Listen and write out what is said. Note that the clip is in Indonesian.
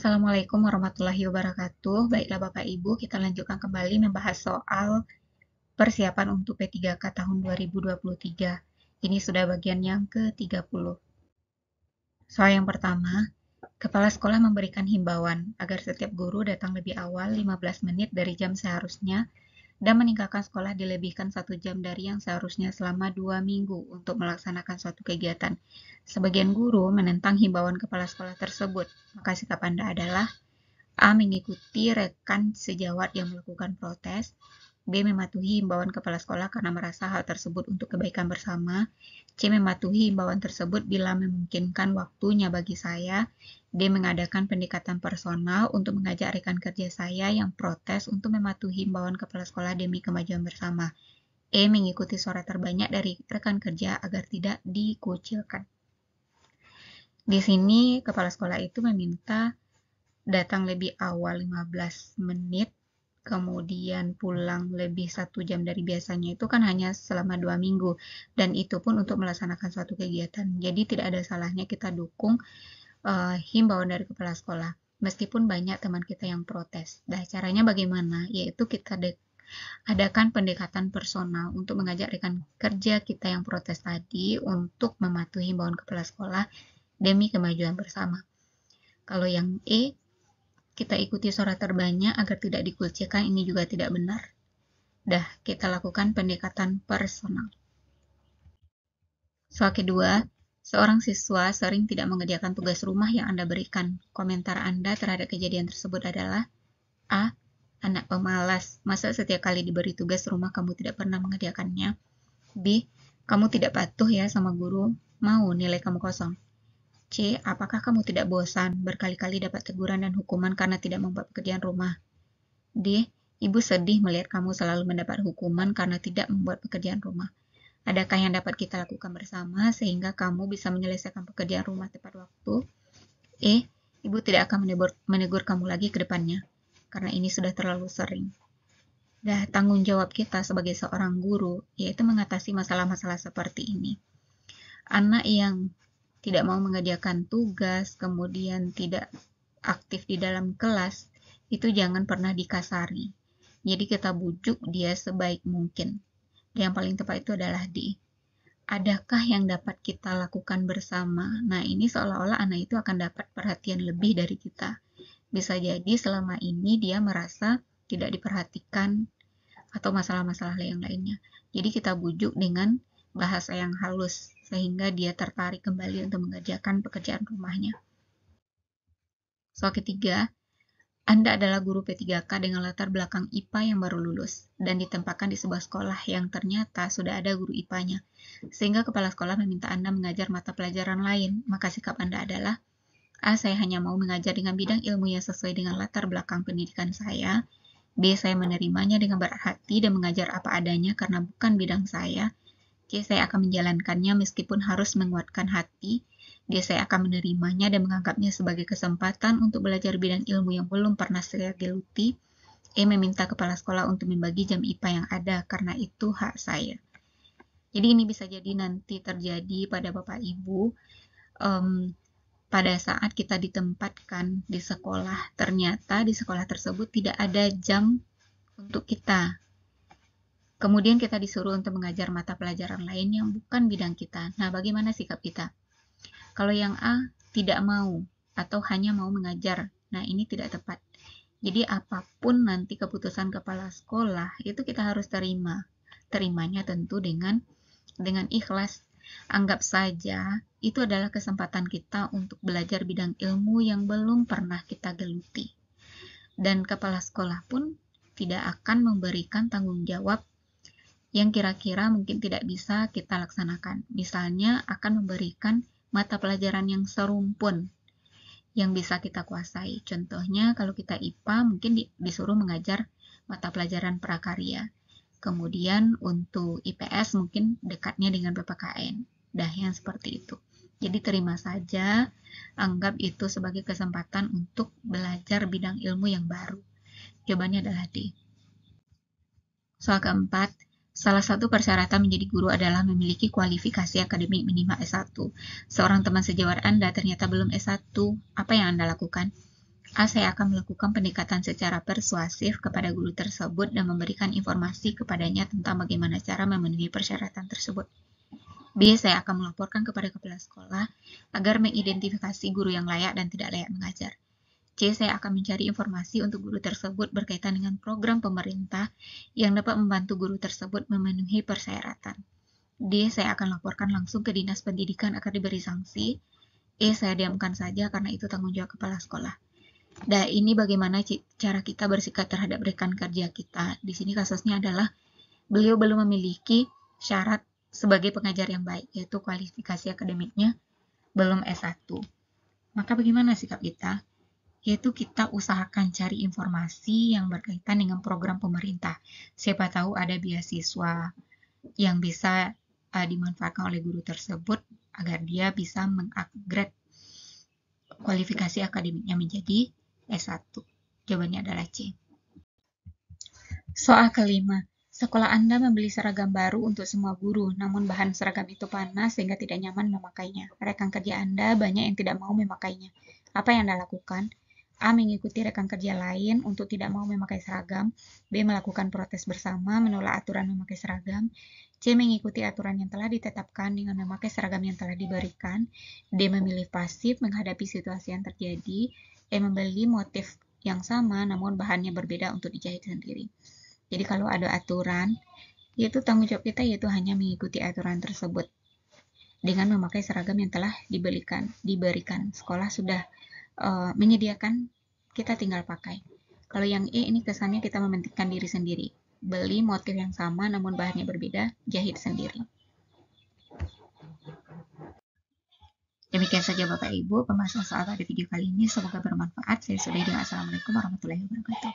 Assalamualaikum warahmatullahi wabarakatuh. Baiklah Bapak Ibu, kita lanjutkan kembali membahas soal persiapan untuk P3K tahun 2023. Ini sudah bagian yang ke-30. Soal yang pertama, Kepala sekolah memberikan himbauan agar setiap guru datang lebih awal 15 menit dari jam seharusnya dan meninggalkan sekolah dilebihkan 1 jam dari yang seharusnya selama 2 minggu untuk melaksanakan suatu kegiatan. Sebagian guru menentang himbauan kepala sekolah tersebut. Maka sikap Anda adalah A. Mengikuti rekan sejawat yang melakukan protes. B. Mematuhi himbauan kepala sekolah karena merasa hal tersebut untuk kebaikan bersama. C. Mematuhi himbauan tersebut bila memungkinkan waktunya bagi saya. D. Mengadakan pendekatan personal untuk mengajak rekan kerja saya yang protes untuk mematuhi himbauan kepala sekolah demi kemajuan bersama. E. Mengikuti suara terbanyak dari rekan kerja agar tidak dikucilkan. Di sini kepala sekolah itu meminta datang lebih awal 15 menit, kemudian pulang lebih 1 jam dari biasanya, itu kan hanya selama 2 minggu, dan itu pun untuk melaksanakan suatu kegiatan. Jadi tidak ada salahnya kita dukung himbauan dari kepala sekolah, meskipun banyak teman kita yang protes. Nah, caranya bagaimana? Yaitu kita adakan pendekatan personal untuk mengajak rekan kerja kita yang protes tadi untuk mematuhi himbauan kepala sekolah demi kemajuan bersama. Kalau yang E, kita ikuti suara terbanyak agar tidak dikucilkan, ini juga tidak benar. Dah, kita lakukan pendekatan personal. Soal kedua, seorang siswa sering tidak mengerjakan tugas rumah yang Anda berikan. Komentar Anda terhadap kejadian tersebut adalah A. Anak pemalas, masa setiap kali diberi tugas rumah kamu tidak pernah mengerjakannya? B. Kamu tidak patuh ya sama guru, mau nilai kamu kosong. C. Apakah kamu tidak bosan berkali-kali dapat teguran dan hukuman karena tidak membuat pekerjaan rumah? D. Ibu sedih melihat kamu selalu mendapat hukuman karena tidak membuat pekerjaan rumah. Adakah yang dapat kita lakukan bersama sehingga kamu bisa menyelesaikan pekerjaan rumah tepat waktu? E. Ibu tidak akan menegur kamu lagi ke depannya, karena ini sudah terlalu sering. Dah, tanggung jawab kita sebagai seorang guru yaitu mengatasi masalah-masalah seperti ini. Anak yang tidak mau mengerjakan tugas, kemudian tidak aktif di dalam kelas, itu jangan pernah dikasari. Jadi kita bujuk dia sebaik mungkin. Dan yang paling tepat itu adalah D. Adakah yang dapat kita lakukan bersama? Nah, ini seolah-olah anak itu akan dapat perhatian lebih dari kita. Bisa jadi selama ini dia merasa tidak diperhatikan atau masalah-masalah yang lainnya. Jadi kita bujuk dengan bahasa yang halus sehingga dia tertarik kembali untuk mengerjakan pekerjaan rumahnya. Soal ketiga, Anda adalah guru P3K dengan latar belakang IPA yang baru lulus dan ditempatkan di sebuah sekolah yang ternyata sudah ada guru IPA-nya, sehingga kepala sekolah meminta Anda mengajar mata pelajaran lain. Maka sikap Anda adalah A. Saya hanya mau mengajar dengan bidang ilmu yang sesuai dengan latar belakang pendidikan saya. B. Saya menerimanya dengan berat hati dan mengajar apa adanya karena bukan bidang saya. C. Saya akan menjalankannya meskipun harus menguatkan hati. D. Saya akan menerimanya dan menganggapnya sebagai kesempatan untuk belajar bidang ilmu yang belum pernah saya geluti. E. Meminta kepala sekolah untuk membagi jam IPA yang ada karena itu hak saya. Jadi ini bisa jadi nanti terjadi pada Bapak Ibu pada saat kita ditempatkan di sekolah, ternyata di sekolah tersebut tidak ada jam untuk kita. Kemudian kita disuruh untuk mengajar mata pelajaran lain yang bukan bidang kita. Nah, bagaimana sikap kita? Kalau yang A, tidak mau atau hanya mau mengajar. Nah, ini tidak tepat. Jadi apapun nanti keputusan kepala sekolah, itu kita harus terima. Terimanya tentu dengan ikhlas. Anggap saja itu adalah kesempatan kita untuk belajar bidang ilmu yang belum pernah kita geluti. Dan kepala sekolah pun tidak akan memberikan tanggung jawab yang kira-kira mungkin tidak bisa kita laksanakan. Misalnya akan memberikan mata pelajaran yang serumpun yang bisa kita kuasai. Contohnya kalau kita IPA mungkin disuruh mengajar mata pelajaran prakarya. Kemudian untuk IPS mungkin dekatnya dengan PPKN. Dah yang seperti itu. Jadi terima saja, anggap itu sebagai kesempatan untuk belajar bidang ilmu yang baru. Jawabannya adalah D. Soal keempat, salah satu persyaratan menjadi guru adalah memiliki kualifikasi akademik minimal S1. Seorang teman sejawat Anda ternyata belum S1. Apa yang Anda lakukan? A. Saya akan melakukan pendekatan secara persuasif kepada guru tersebut dan memberikan informasi kepadanya tentang bagaimana cara memenuhi persyaratan tersebut. B. Saya akan melaporkan kepada kepala sekolah agar mengidentifikasi guru yang layak dan tidak layak mengajar. C. Saya akan mencari informasi untuk guru tersebut berkaitan dengan program pemerintah yang dapat membantu guru tersebut memenuhi persyaratan. D. Saya akan laporkan langsung ke dinas pendidikan agar diberi sanksi. E. Saya diamkan saja karena itu tanggung jawab kepala sekolah. Dan ini bagaimana cara kita bersikap terhadap rekan kerja kita. Di sini kasusnya adalah beliau belum memiliki syarat sebagai pengajar yang baik, yaitu kualifikasi akademiknya belum S1. Maka bagaimana sikap kita? Yaitu kita usahakan cari informasi yang berkaitan dengan program pemerintah. Siapa tahu ada beasiswa yang bisa dimanfaatkan oleh guru tersebut agar dia bisa mengupgrade kualifikasi akademiknya menjadi S1. Jawabannya adalah C. Soal kelima. Sekolah Anda membeli seragam baru untuk semua guru, namun bahan seragam itu panas sehingga tidak nyaman memakainya. Rekan kerja Anda banyak yang tidak mau memakainya. Apa yang Anda lakukan? A. Mengikuti rekan kerja lain untuk tidak mau memakai seragam. B. Melakukan protes bersama, menolak aturan memakai seragam. C. Mengikuti aturan yang telah ditetapkan dengan memakai seragam yang telah diberikan. D. Memilih pasif menghadapi situasi yang terjadi. E. Membeli motif yang sama namun bahannya berbeda untuk dijahit sendiri. Jadi kalau ada aturan, yaitu tanggung jawab kita yaitu hanya mengikuti aturan tersebut dengan memakai seragam yang telah diberikan. Sekolah sudah menyediakan, kita tinggal pakai. Kalau yang E ini kesannya kita mementingkan diri sendiri. Beli motif yang sama namun bahannya berbeda, jahit sendiri. Demikian saja Bapak Ibu pembahasan soal pada video kali ini. Semoga bermanfaat. Saya sudahi dengan Assalamualaikum warahmatullahi wabarakatuh.